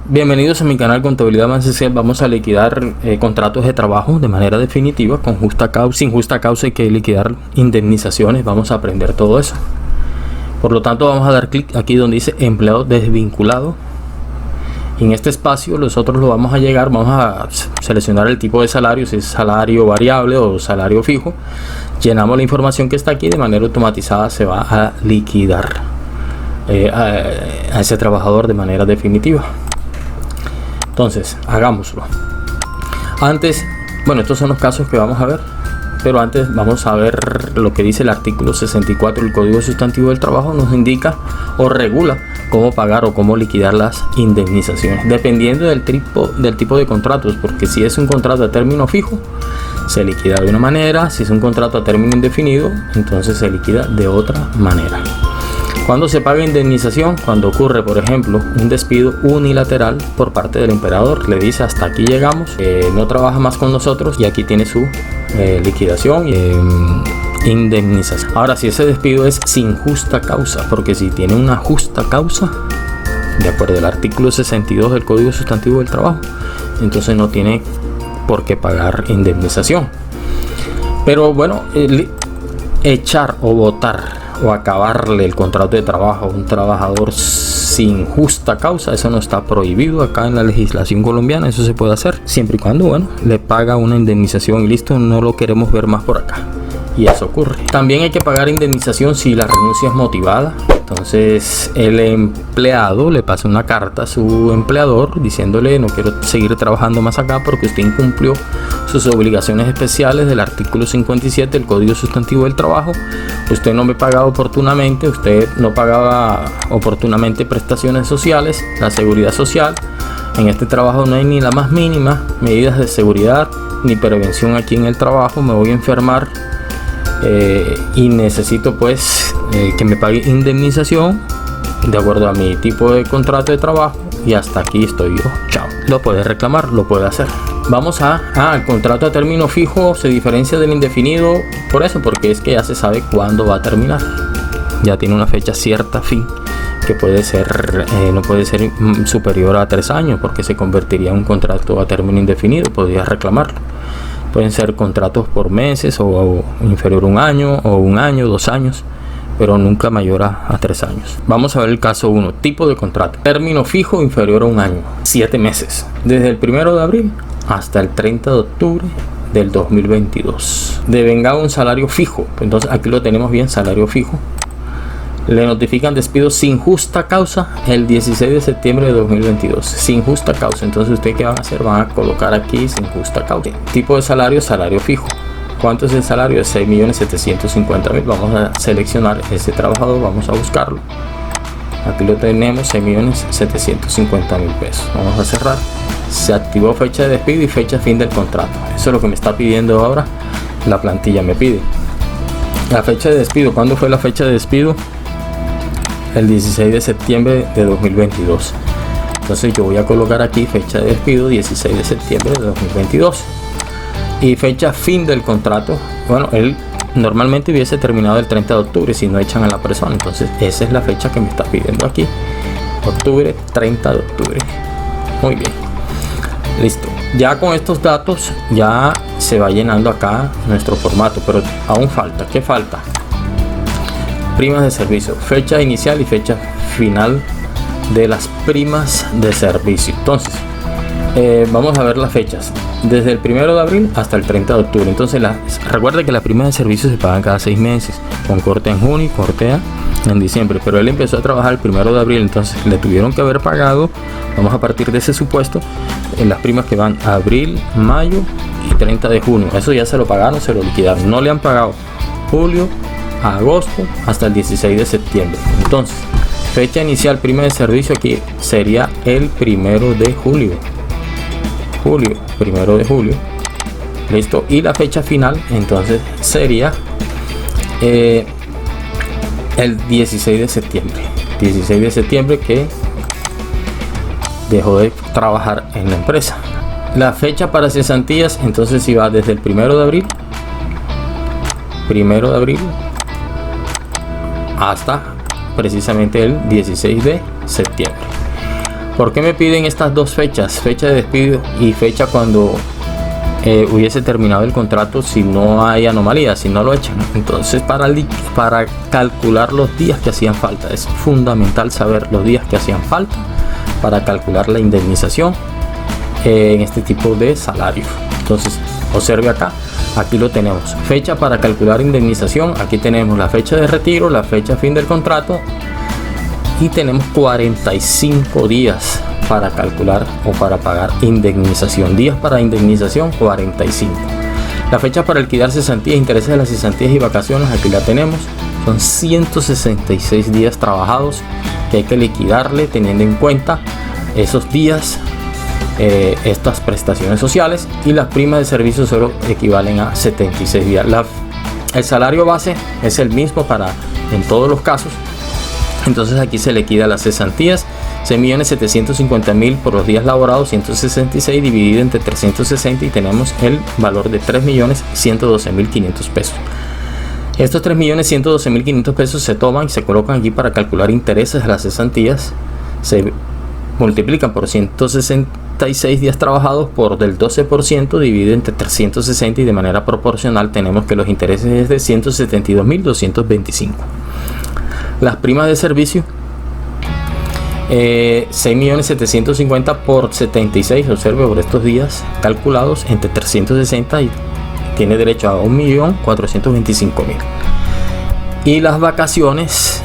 Bienvenidos a mi canal Contabilidad Más Excel. Vamos a liquidar contratos de trabajo de manera definitiva con justa causa. Sin justa causa hay que liquidar indemnizaciones. Vamos a aprender todo eso. Por lo tanto, vamos a dar clic aquí donde dice empleado desvinculado. Y en este espacio nosotros lo vamos a seleccionar el tipo de salario, si es salario variable o salario fijo. Llenamos la información que está aquí, de manera automatizada se va a liquidar a ese trabajador de manera definitiva. Entonces, hagámoslo. Antes, bueno, estos son los casos que vamos a ver, pero antes vamos a ver lo que dice el artículo 64 del Código Sustantivo del Trabajo. Nos indica o regula cómo pagar o cómo liquidar las indemnizaciones, dependiendo del tipo de contratos, porque si es un contrato a término fijo, se liquida de una manera; si es un contrato a término indefinido, entonces se liquida de otra manera. ¿Cuándo se paga indemnización? Cuando ocurre, por ejemplo, un despido unilateral por parte del emperador. Le dice: hasta aquí llegamos, no trabaja más con nosotros, y aquí tiene su liquidación y indemnización. Ahora, si ese despido es sin justa causa, porque si tiene una justa causa, de acuerdo al artículo 62 del Código Sustantivo del Trabajo, entonces no tiene por qué pagar indemnización. Pero bueno, echar o votar o acabarle el contrato de trabajo a un trabajador sin justa causa, eso no está prohibido acá en la legislación colombiana. Eso se puede hacer siempre y cuando, bueno, le paga una indemnización y listo, no lo queremos ver más por acá. Y eso ocurre. También hay que pagar indemnización si la renuncia es motivada. Entonces el empleado le pasa una carta a su empleador diciéndole: no quiero seguir trabajando más acá porque usted incumplió sus obligaciones especiales del artículo 57 del Código Sustantivo del Trabajo. Usted no me pagaba oportunamente, usted no pagaba oportunamente prestaciones sociales, la seguridad social. En este trabajo no hay ni la más mínima medidas de seguridad ni prevención aquí en el trabajo. Me voy a enfermar y necesito pues que me pague indemnización de acuerdo a mi tipo de contrato de trabajo, y hasta aquí estoy yo, chao. Lo puede reclamar, lo puede hacer. Vamos el contrato a término fijo se diferencia del indefinido por eso, porque es que ya se sabe cuándo va a terminar, ya tiene una fecha cierta, fin, que puede ser no puede ser superior a 3 años, porque se convertiría en un contrato a término indefinido. Podría reclamarlo. Pueden ser contratos por meses o inferior a 1 año, o 1 año, 2 años, pero nunca mayor a 3 años. Vamos a ver el caso 1. Tipo de contrato: término fijo inferior a 1 año, 7 meses, desde el 1 de abril hasta el 30 de octubre del 2022. Devengado un salario fijo. Entonces aquí lo tenemos bien, salario fijo. Le notifican despido sin justa causa el 16 de septiembre de 2022. Sin justa causa. Entonces, ¿ustedes qué van a hacer? Van a colocar aquí sin justa causa. Tipo de salario, salario fijo. ¿Cuánto es el salario? De 6.750.000. Vamos a seleccionar ese trabajador, vamos a buscarlo. Aquí lo tenemos, 6.750.000 pesos. Vamos a cerrar. Se activó fecha de despido y fecha fin del contrato. Eso es lo que me está pidiendo ahora la plantilla. Me pide la fecha de despido. ¿Cuándo fue la fecha de despido? El 16 de septiembre de 2022. Entonces yo voy a colocar aquí fecha de despido 16 de septiembre de 2022 y fecha fin del contrato. Bueno, él normalmente hubiese terminado el 30 de octubre si no echan a la persona. Entonces esa es la fecha que me está pidiendo aquí, octubre, 30 de octubre. Muy bien, listo. Ya con estos datos ya se va llenando acá nuestro formato, pero aún falta. ¿Qué falta? Primas de servicio, fecha inicial y fecha final de las primas de servicio. Entonces vamos a ver las fechas desde el 1 de abril hasta el 30 de octubre. Entonces recuerda que las primas de servicio se pagan cada 6 meses, con corte en junio y corte en diciembre, pero él empezó a trabajar el 1 de abril, entonces le tuvieron que haber pagado. Vamos a partir de ese supuesto en las primas que van a abril, mayo y 30 de junio. Eso ya se lo pagaron, se lo liquidaron. No le han pagado julio, agosto hasta el 16 de septiembre. Entonces, fecha inicial prima de servicio aquí sería el 1 de julio. 1 de julio. Listo. Y la fecha final entonces sería el 16 de septiembre. 16 de septiembre que dejó de trabajar en la empresa. La fecha para cesantías entonces si va desde el 1 de abril. 1 de abril hasta precisamente el 16 de septiembre. ¿Por qué me piden estas dos fechas? Fecha de despido y fecha cuando hubiese terminado el contrato, si no hay anomalía, si no lo echan. Entonces para calcular los días que hacían falta, es fundamental saber los días que hacían falta para calcular la indemnización en este tipo de salario. Entonces observe acá, aquí lo tenemos, fecha para calcular indemnización. Aquí tenemos la fecha de retiro, la fecha fin del contrato, y tenemos 45 días para calcular o para pagar indemnización. Días para indemnización 45. La fecha para liquidar cesantías, intereses de las cesantías y vacaciones, aquí la tenemos. Son 166 días trabajados que hay que liquidarle, teniendo en cuenta esos días, estas prestaciones sociales, y las primas de servicio solo equivalen a 76 días. El salario base es el mismo en todos los casos. Entonces aquí se liquida las cesantías, 6.750.000 por los días laborados, 166 dividido entre 360, y tenemos el valor de 3.112.500 pesos. Estos 3.112.500 pesos se toman y se colocan aquí para calcular intereses de las cesantías. Se multiplican por 166 días trabajados por del 12% dividido entre 360, y de manera proporcional tenemos que los intereses es de 172.225. Las primas de servicio, 6.750.000 por 76, observe, por estos días calculados entre 360, y tiene derecho a 1.425.000. Y las vacaciones,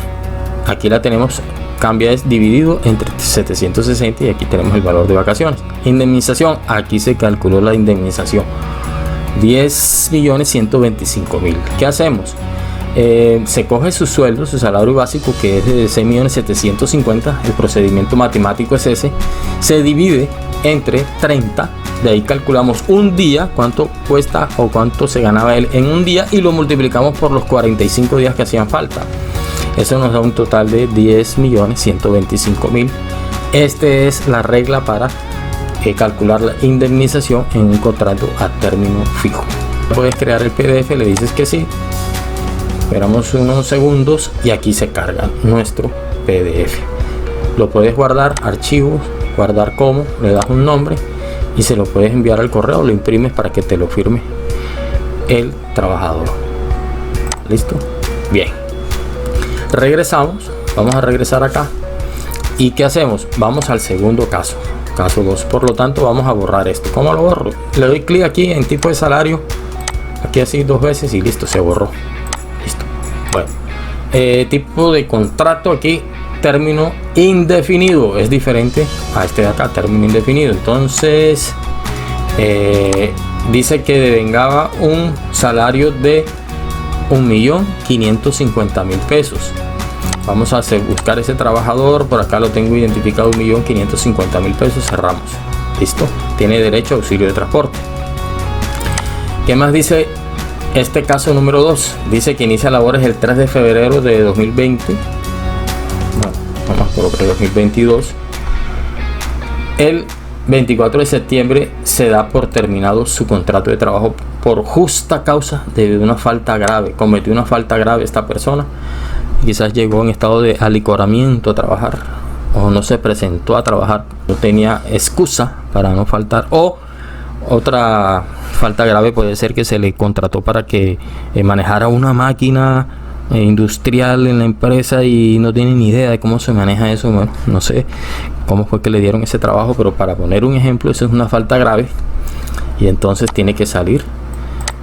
aquí la tenemos, cambia, es dividido entre 760, y aquí tenemos el valor de vacaciones. Indemnización, aquí se calculó la indemnización, 10.125.000. ¿Qué hacemos? Se coge su sueldo, su salario básico, que es de 6.750.000, el procedimiento matemático es ese, se divide entre 30, de ahí calculamos un día, cuánto cuesta o cuánto se ganaba él en un día, y lo multiplicamos por los 45 días que hacían falta. Eso nos da un total de 10.125.000. Esta es la regla para calcular la indemnización en un contrato a término fijo. Puedes crear el PDF, le dices que sí. Esperamos unos segundos y aquí se carga nuestro PDF. Lo puedes guardar, archivos, guardar como, le das un nombre y se lo puedes enviar al correo, lo imprimes para que te lo firme el trabajador. ¿Listo? Bien. Regresamos, vamos a regresar acá. ¿Y qué hacemos? Vamos al segundo caso, caso 2. Por lo tanto, vamos a borrar esto. ¿Cómo lo borro? Le doy clic aquí en tipo de salario, aquí así 2 veces y listo, se borró. Listo. Bueno, tipo de contrato aquí, término indefinido, es diferente a este de acá, término indefinido. Entonces dice que devengaba un salario de 1.550.000 pesos. Vamos a buscar ese trabajador, por acá lo tengo identificado, 1.550.000 pesos, cerramos. Listo, tiene derecho a auxilio de transporte. ¿Qué más dice este caso número 2? Dice que inicia labores el 3 de febrero de 2020. Vamos a colocar 2022. El 24 de septiembre se da por terminado su contrato de trabajo por justa causa de una falta grave. Cometió una falta grave esta persona. Quizás llegó en estado de alicoramiento a trabajar, o no se presentó a trabajar, no tenía excusa para no faltar, o otra falta grave puede ser que se le contrató para que manejara una máquina industrial en la empresa y no tiene ni idea de cómo se maneja eso. Bueno, no sé cómo fue que le dieron ese trabajo, pero para poner un ejemplo, eso es una falta grave y entonces tiene que salir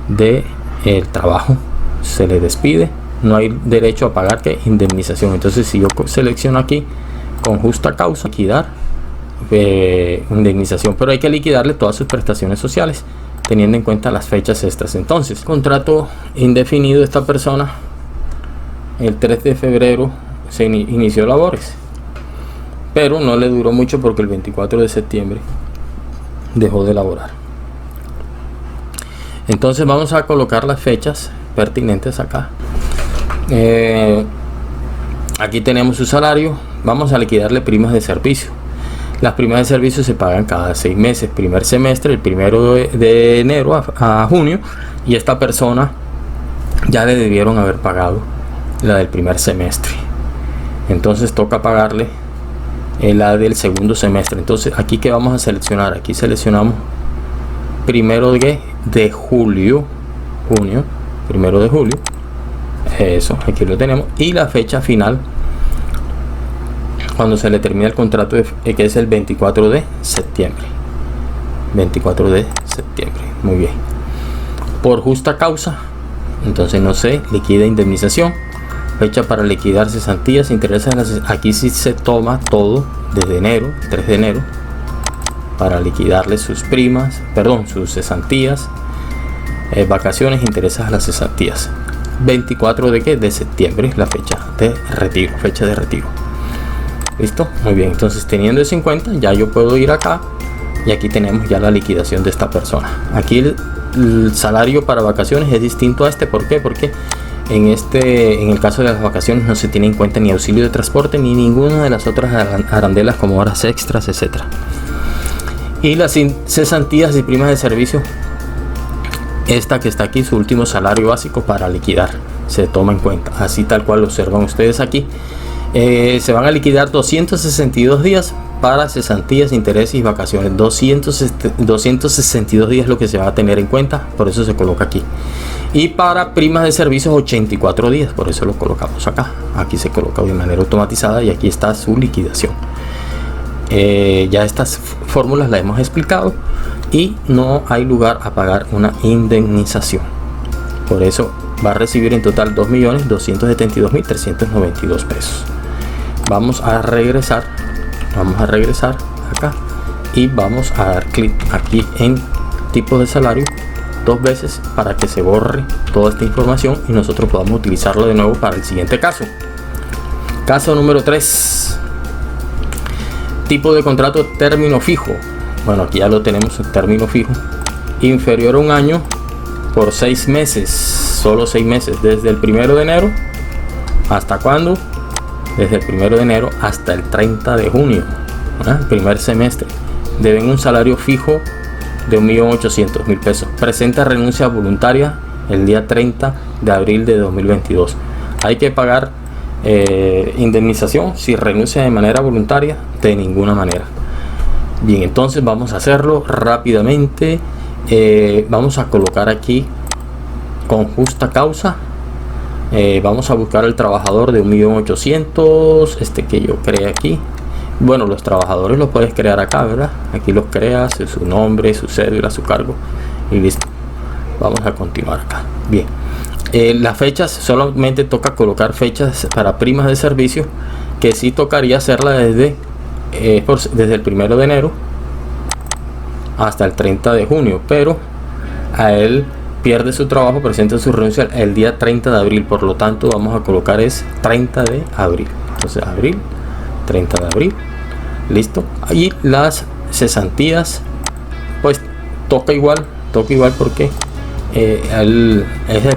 del trabajo, se le despide, no hay derecho a pagar que indemnización. Entonces si yo selecciono aquí con justa causa, liquidar indemnización, pero hay que liquidarle todas sus prestaciones sociales teniendo en cuenta las fechas estas. Entonces, contrato indefinido, esta persona el 3 de febrero se inició labores, pero no le duró mucho porque el 24 de septiembre dejó de laborar. Entonces vamos a colocar las fechas pertinentes acá. Aquí tenemos su salario. Vamos a liquidarle primas de servicio. Las primas de servicio se pagan cada 6 meses, primer semestre, el 1 de enero a junio, y esta persona ya le debieron haber pagado la del primer semestre. Entonces toca pagarle la del segundo semestre. Entonces aquí que vamos a seleccionar, aquí seleccionamos primero de julio, junio, primero de julio, eso, aquí lo tenemos, y la fecha final cuando se le termina el contrato que es el 24 de septiembre. 24 de septiembre, muy bien. Por justa causa, entonces no se liquida indemnización. Fecha para liquidar cesantías, intereses. Aquí sí se toma todo desde enero, 3 de enero, para liquidarle sus primas, perdón, sus cesantías, vacaciones, intereses a las cesantías. 24 de septiembre, la fecha de retiro, listo, muy bien. Entonces, teniendo eso en cuenta, ya yo puedo ir acá y aquí tenemos ya la liquidación de esta persona. Aquí el salario para vacaciones es distinto a este. ¿Por qué? Porque en el caso de las vacaciones no se tiene en cuenta ni auxilio de transporte ni ninguna de las otras arandelas como horas extras, etcétera. Y las cesantías y primas de servicio, esta que está aquí, su último salario básico para liquidar, se toma en cuenta, así tal cual lo observan ustedes aquí. Se van a liquidar 262 días para cesantías, intereses y vacaciones. 262 días lo que se va a tener en cuenta, por eso se coloca aquí. Y para primas de servicios 84 días, por eso lo colocamos acá. Aquí se coloca de manera automatizada y aquí está su liquidación. Ya estas fórmulas las hemos explicado y no hay lugar a pagar una indemnización. Por eso va a recibir en total 2.272.392 pesos. Vamos a regresar acá y vamos a dar clic aquí en tipo de salario 2 veces para que se borre toda esta información y nosotros podamos utilizarlo de nuevo para el siguiente caso. Caso número 3. Tipo de contrato término fijo. Bueno, aquí ya lo tenemos, el término fijo. Inferior a un año por 6 meses. Solo 6 meses. Desde el 1 de enero. ¿Hasta cuándo? Desde el 1 de enero hasta el 30 de junio. Primer semestre. Deben un salario fijo de 1.800.000 pesos. Presenta renuncia voluntaria el día 30 de abril de 2022. Hay que pagar indemnización si renuncia de manera voluntaria, de ninguna manera. Bien, entonces vamos a hacerlo rápidamente. Vamos a colocar aquí con justa causa. Vamos a buscar el trabajador de 1.800.000, este que yo creé aquí. Bueno, los trabajadores los puedes crear acá, ¿verdad? Aquí los creas, su nombre, su cédula, su cargo y listo. Vamos a continuar acá. Bien. Las fechas, solamente toca colocar fechas para primas de servicio, que sí tocaría hacerla desde el 1 de enero hasta el 30 de junio, pero a él pierde su trabajo, presenta su renuncia el día 30 de abril, por lo tanto vamos a colocar es 30 de abril. Entonces abril, 30 de abril, listo. Y las cesantías pues toca igual porque es el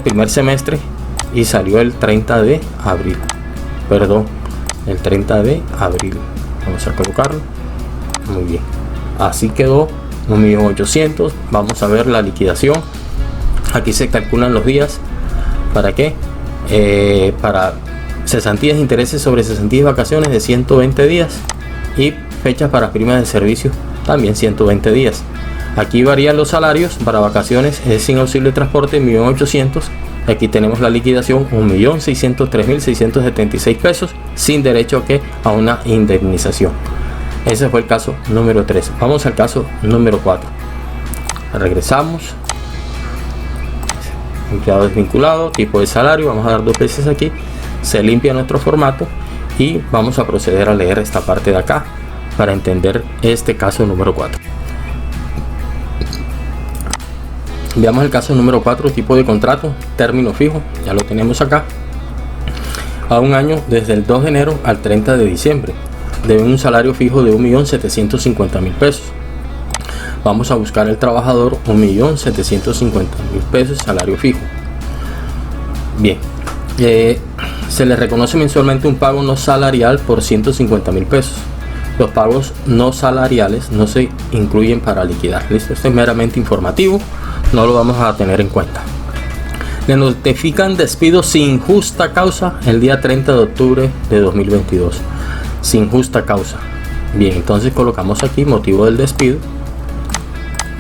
primer semestre y salió el 30 de abril, perdón, el 30 de abril. Vamos a colocarlo, muy bien, así quedó 1.800.000. Vamos a ver la liquidación. Aquí se calculan los días. ¿Para qué? Para cesantías, intereses sobre cesantías y vacaciones de 120 días y fechas para primas de servicio también 120 días. Aquí varían los salarios. Para vacaciones es sin auxilio de transporte 1.800.000. Aquí tenemos la liquidación 1.603.676 pesos sin derecho a una indemnización. Ese fue el caso número 3. Vamos al caso número 4. Regresamos. Empleado desvinculado, tipo de salario. Vamos a dar 2 veces aquí. Se limpia nuestro formato y vamos a proceder a leer esta parte de acá para entender este caso número 4. Veamos el caso número 4, tipo de contrato, término fijo, ya lo tenemos acá. A un año desde el 2 de enero al 30 de diciembre. Deben un salario fijo de 1.750.000 pesos. Vamos a buscar el trabajador, 1.750.000 pesos, salario fijo. Bien, se le reconoce mensualmente un pago no salarial por 150.000 pesos. Los pagos no salariales no se incluyen para liquidar. ¿Listo? Esto es meramente informativo, no lo vamos a tener en cuenta. Le notifican despido sin justa causa el día 30 de octubre de 2022. Sin justa causa. Bien, entonces colocamos aquí motivo del despido.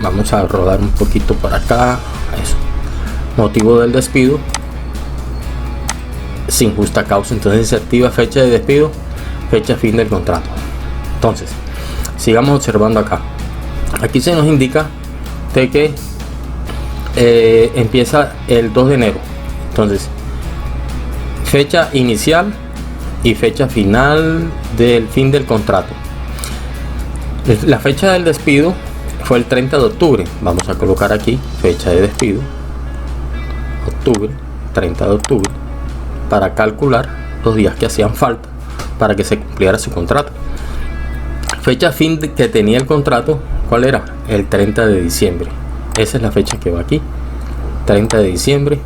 Vamos a rodar un poquito para acá. Eso. Motivo del despido sin justa causa. Entonces se activa fecha de despido, fecha fin del contrato. Entonces sigamos observando acá. Aquí se nos indica de que empieza el 2 de enero. Entonces fecha inicial y fecha final del fin del contrato. La fecha del despido fue el 30 de octubre. Vamos a colocar aquí fecha de despido, octubre, 30 de octubre, para calcular los días que hacían falta para que se cumpliera su contrato. Fecha fin que tenía el contrato, ¿cuál era? El 30 de diciembre. Esa es la fecha que va aquí, 30 de diciembre.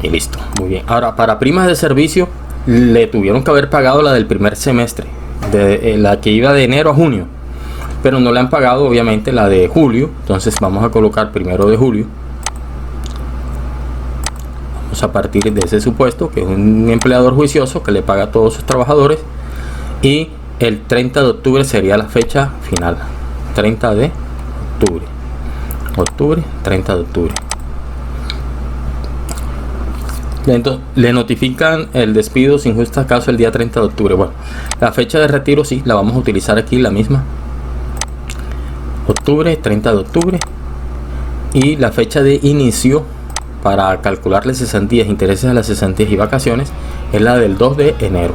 Y listo, muy bien. Ahora, para primas de servicio le tuvieron que haber pagado la del primer semestre, de la que iba de enero a junio, pero no le han pagado obviamente la de julio. Entonces vamos a colocar 1 de julio. Vamos a partir de ese supuesto que es un empleador juicioso que le paga a todos sus trabajadores, y el 30 de octubre sería la fecha final. 30 de octubre, 30 de octubre. Entonces, le notifican el despido sin justa causa el día 30 de octubre. Bueno, la fecha de retiro sí, la vamos a utilizar aquí, la misma. Octubre, 30 de octubre. Y la fecha de inicio para calcularle cesantías, intereses a las cesantías y vacaciones es la del 2 de enero.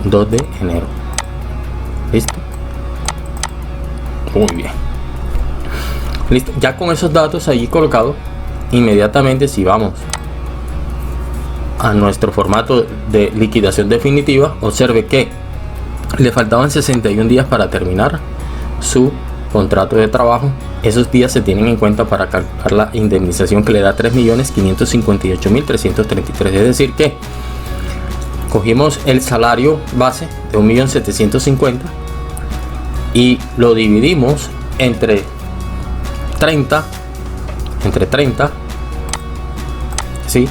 2 de enero. ¿Listo? Muy bien. Listo. Ya con esos datos allí colocados, inmediatamente si vamos a nuestro formato de liquidación definitiva, observe que le faltaban 61 días para terminar su contrato de trabajo. Esos días se tienen en cuenta para calcular la indemnización, que le da 3.558.333. Es decir que cogimos el salario base de 1.750.000 y lo dividimos entre 30, ¿sí?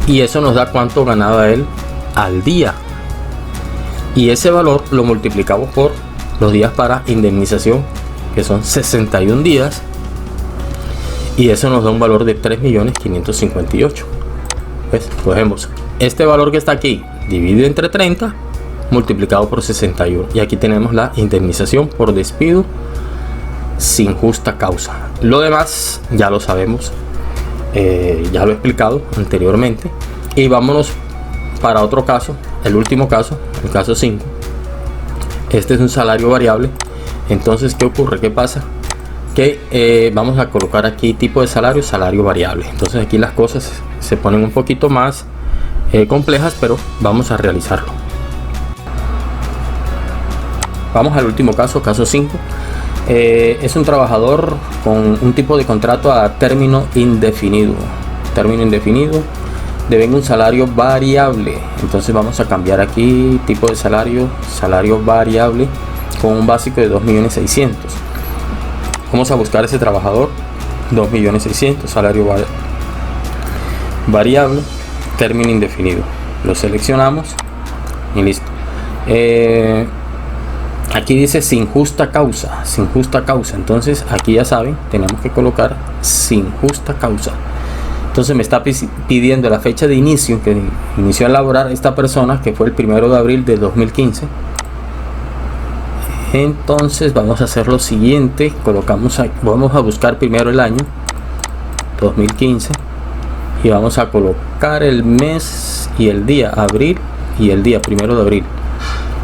Y eso nos da cuánto ganaba él al día, y ese valor lo multiplicamos por los días para indemnización, que son 61 días, y eso nos da un valor de 3.558.000. pues cogemos este valor que está aquí, dividido entre 30, multiplicado por 61, y aquí tenemos la indemnización por despido sin justa causa. Lo demás ya lo sabemos, ya lo he explicado anteriormente. Y vámonos para otro caso, el último caso, el caso 5. Este es un salario variable. Entonces, ¿qué ocurre? ¿Qué pasa? Que vamos a colocar aquí tipo de salario, salario variable. Entonces aquí las cosas se ponen un poquito más complejas, pero vamos a realizarlo. Vamos al último caso, caso 5. Es un trabajador con un tipo de contrato a término indefinido. Término indefinido, devenga un salario variable. Entonces vamos a cambiar aquí tipo de salario, salario variable, con un básico de 2.600.000. Vamos a buscar ese trabajador, 2.600.000, salario variable, término indefinido. Lo seleccionamos y listo. Aquí dice sin justa causa, sin justa causa. Entonces aquí ya saben, tenemos que colocar sin justa causa. Entonces me está pidiendo la fecha de inicio, que inició a laborar esta persona, que fue el 1 de abril de 2015. Entonces vamos a hacer lo siguiente, colocamos aquí, vamos a buscar primero el año 2015 y vamos a colocar el mes y el día, abril, y el día 1 de abril.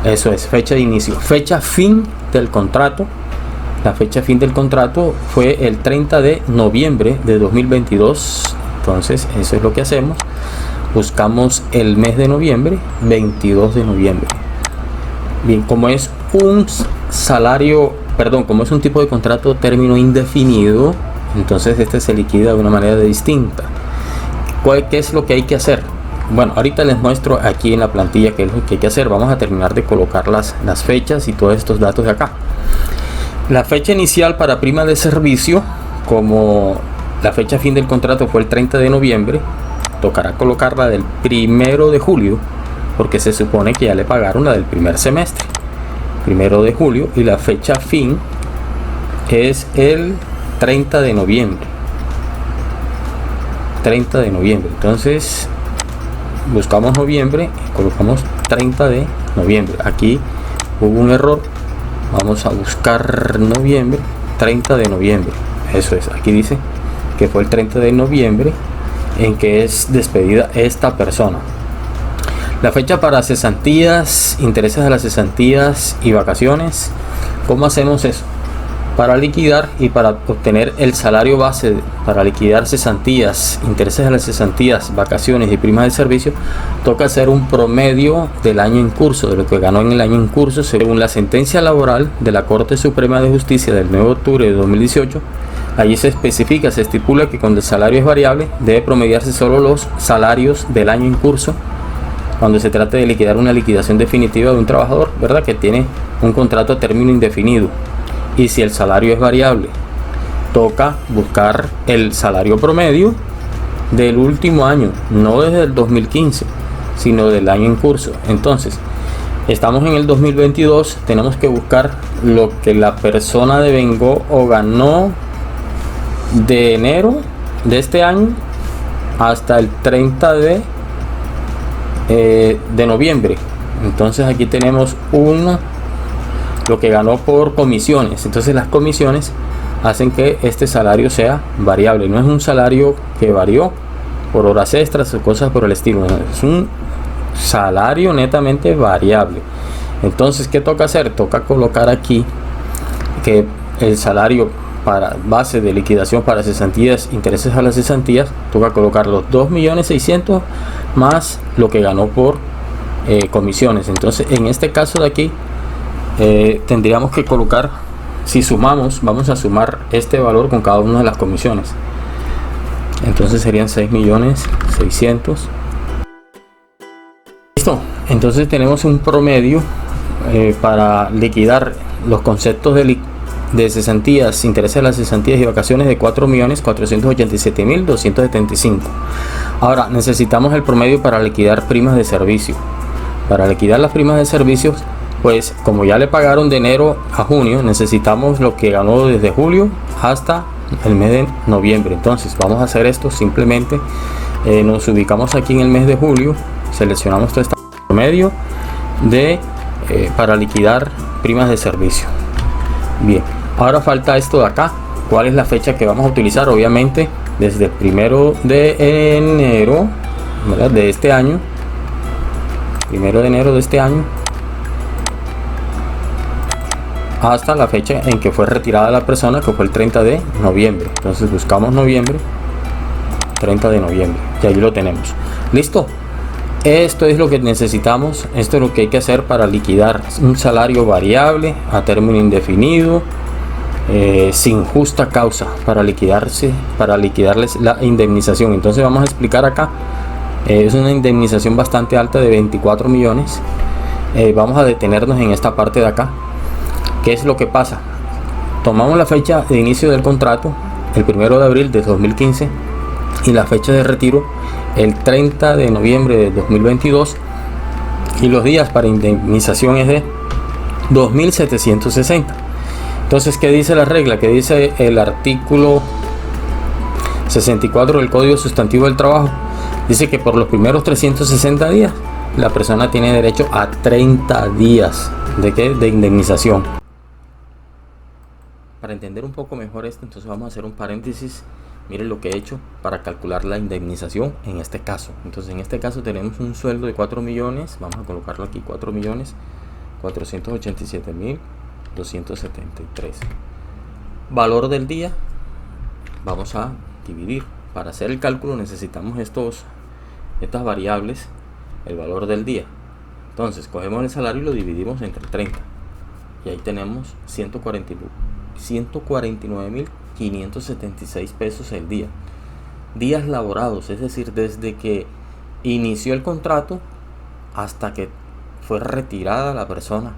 Eso es, fecha de inicio. Fecha fin del contrato. La fecha fin del contrato fue el 30 de noviembre de 2022. Entonces eso es lo que hacemos. Buscamos el mes de noviembre, 22 de noviembre. Bien, como es un salario, perdón, como es un tipo de contrato término indefinido, entonces este se liquida de una manera distinta. ¿Qué es lo que hay que hacer? Bueno, ahorita les muestro aquí en la plantilla qué es lo que hay que hacer. Vamos a terminar de colocar las fechas y todos estos datos de acá. La fecha inicial para prima de servicio, como la fecha fin del contrato fue el 30 de noviembre, tocará colocarla del 1 de julio porque se supone que ya le pagaron la del primer semestre, 1 de julio, y la fecha fin es el 30 de noviembre. 30 de noviembre. Entonces buscamos noviembre y colocamos 30 de noviembre. Aquí hubo un error. Vamos a buscar noviembre, 30 de noviembre. Eso es, aquí dice que fue el 30 de noviembre en que es despedida esta persona. La fecha para cesantías, intereses a las cesantías y vacaciones. ¿Cómo hacemos eso? Para liquidar y para obtener el salario base, para liquidar cesantías, intereses a las cesantías, vacaciones y primas de servicio, toca hacer un promedio del año en curso, de lo que ganó en el año en curso, según la sentencia laboral de la Corte Suprema de Justicia del 9 de octubre de 2018. Allí se especifica, se estipula que cuando el salario es variable, debe promediarse solo los salarios del año en curso, cuando se trate de liquidar una liquidación definitiva de un trabajador, ¿verdad?, que tiene un contrato a término indefinido. Y si el salario es variable, toca buscar el salario promedio del último año, no desde el 2015, sino del año en curso. Entonces, estamos en el 2022, tenemos que buscar lo que la persona devengó o ganó de enero de este año hasta el 30 de noviembre. Entonces aquí tenemos lo que ganó por comisiones. Entonces las comisiones hacen que este salario sea variable, no es un salario que varió por horas extras o cosas por el estilo, es un salario netamente variable. Entonces, ¿qué toca hacer? Toca colocar aquí que el salario para base de liquidación para cesantías, intereses a las cesantías, toca colocar los 2.600.000 más lo que ganó por comisiones. Entonces en este caso de aquí tendríamos que colocar, si sumamos, vamos a sumar este valor con cada una de las comisiones. Entonces serían 6.600.000. Listo. Entonces tenemos un promedio para liquidar los conceptos de cesantías, intereses a las cesantías y vacaciones de 4.487.275. Ahora necesitamos el promedio para liquidar primas de servicio. Para liquidar las primas de servicios, pues como ya le pagaron de enero a junio, necesitamos lo que ganó desde julio hasta el mes de noviembre. Entonces vamos a hacer esto simplemente. Nos ubicamos aquí en el mes de julio, seleccionamos todo este promedio para liquidar primas de servicio. Bien, ahora falta esto de acá. ¿Cuál es la fecha que vamos a utilizar? Obviamente desde el 1 de enero, ¿verdad?, de este año, 1 de enero de este año, hasta la fecha en que fue retirada la persona, que fue el 30 de noviembre. Entonces buscamos noviembre, 30 de noviembre, y ahí lo tenemos. Listo. Esto es lo que necesitamos, esto es lo que hay que hacer para liquidar un salario variable a término indefinido, sin justa causa, para liquidarles la indemnización. Entonces vamos a explicar acá. Es una indemnización bastante alta de 24 millones. Vamos a detenernos en esta parte de acá. ¿Qué es lo que pasa? Tomamos la fecha de inicio del contrato, el 1 de abril de 2015, y la fecha de retiro, el 30 de noviembre de 2022, y los días para indemnización es de 2.760. Entonces, ¿qué dice la regla? ¿Qué dice el artículo 64 del Código Sustantivo del Trabajo? Dice que por los primeros 360 días la persona tiene derecho a 30 días de indemnización. Para entender un poco mejor esto, entonces vamos a hacer un paréntesis. Miren lo que he hecho para calcular la indemnización en este caso. Entonces en este caso tenemos un sueldo de 4 millones. Vamos a colocarlo aquí, 4.487.273. Valor del día. Vamos a dividir. Para hacer el cálculo necesitamos estas variables. El valor del día. Entonces cogemos el salario y lo dividimos entre 30. Y ahí tenemos 149.576 pesos el día. Días laborados, es decir, desde que inició el contrato hasta que fue retirada la persona.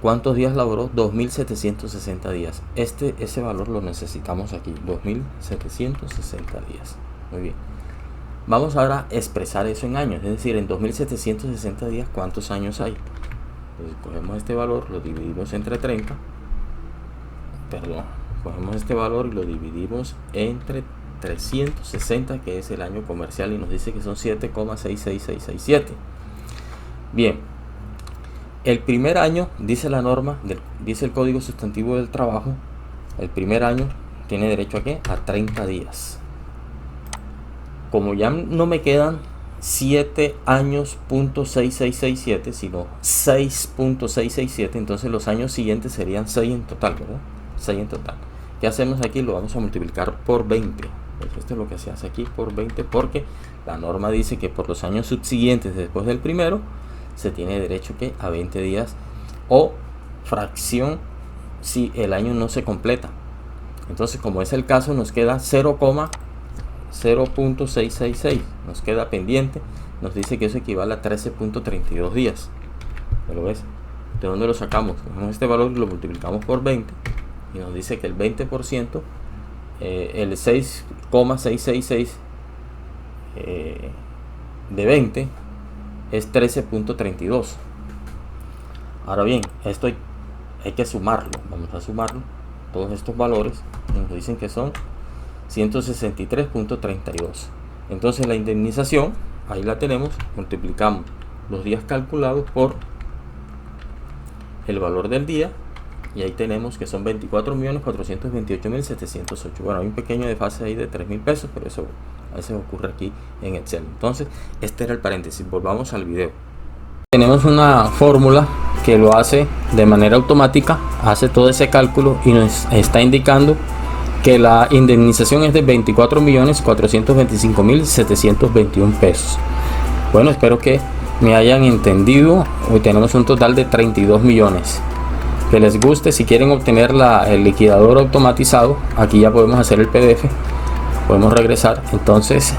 ¿Cuántos días laboró? 2.760 días. Ese valor lo necesitamos aquí, 2.760 días. Muy bien. Vamos ahora a expresar eso en años, es decir, en 2760 días, ¿cuántos años hay? Entonces cogemos este valor, lo dividimos entre 30, cogemos este valor y lo dividimos entre 360, que es el año comercial, y nos dice que son 7,66667. Bien, el primer año, dice la norma, dice el Código Sustantivo del Trabajo, el primer año tiene derecho a ¿qué? A 30 días. Como ya no me quedan 7 años .6667, sino 6.667, entonces los años siguientes serían 6 en total, ¿verdad? 6 en total. ¿Qué hacemos aquí? Lo vamos a multiplicar por 20. Pues esto es lo que se hace aquí, por 20, porque la norma dice que por los años subsiguientes después del primero se tiene derecho ¿qué? A 20 días o fracción si el año no se completa. Entonces, como es el caso, nos queda 0,666, nos queda pendiente, nos dice que eso equivale a 13.32 días. ¿Lo ves? ¿De dónde lo sacamos? Cogemos este valor y lo multiplicamos por 20 y nos dice que el 20%, el 6,666 de 20 es 13.32. Ahora bien, esto hay que sumarlo. Vamos a sumarlo, todos estos valores, y nos dicen que son 163.32. Entonces la indemnización, ahí la tenemos, multiplicamos los días calculados por el valor del día y ahí tenemos que son 24.428.708. Bueno, hay un pequeño desfase ahí de 3.000 pesos, pero eso a veces ocurre aquí en Excel. Entonces este era el paréntesis. Volvamos al video. Tenemos una fórmula que lo hace de manera automática, hace todo ese cálculo y nos está indicando que la indemnización es de 24.425.721 pesos. Bueno, espero que me hayan entendido. Hoy tenemos un total de 32 millones. Que les guste. Si quieren obtener el liquidador automatizado, aquí ya podemos hacer el PDF, podemos regresar. Entonces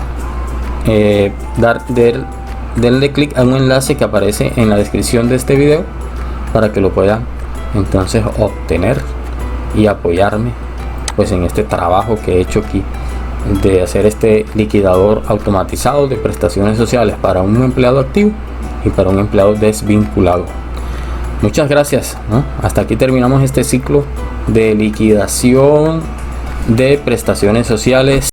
denle clic a un enlace que aparece en la descripción de este video para que lo puedan entonces obtener y apoyarme pues en este trabajo que he hecho aquí de hacer este liquidador automatizado de prestaciones sociales para un empleado activo y para un empleado desvinculado. Muchas gracias, ¿no? Hasta aquí terminamos este ciclo de liquidación de prestaciones sociales.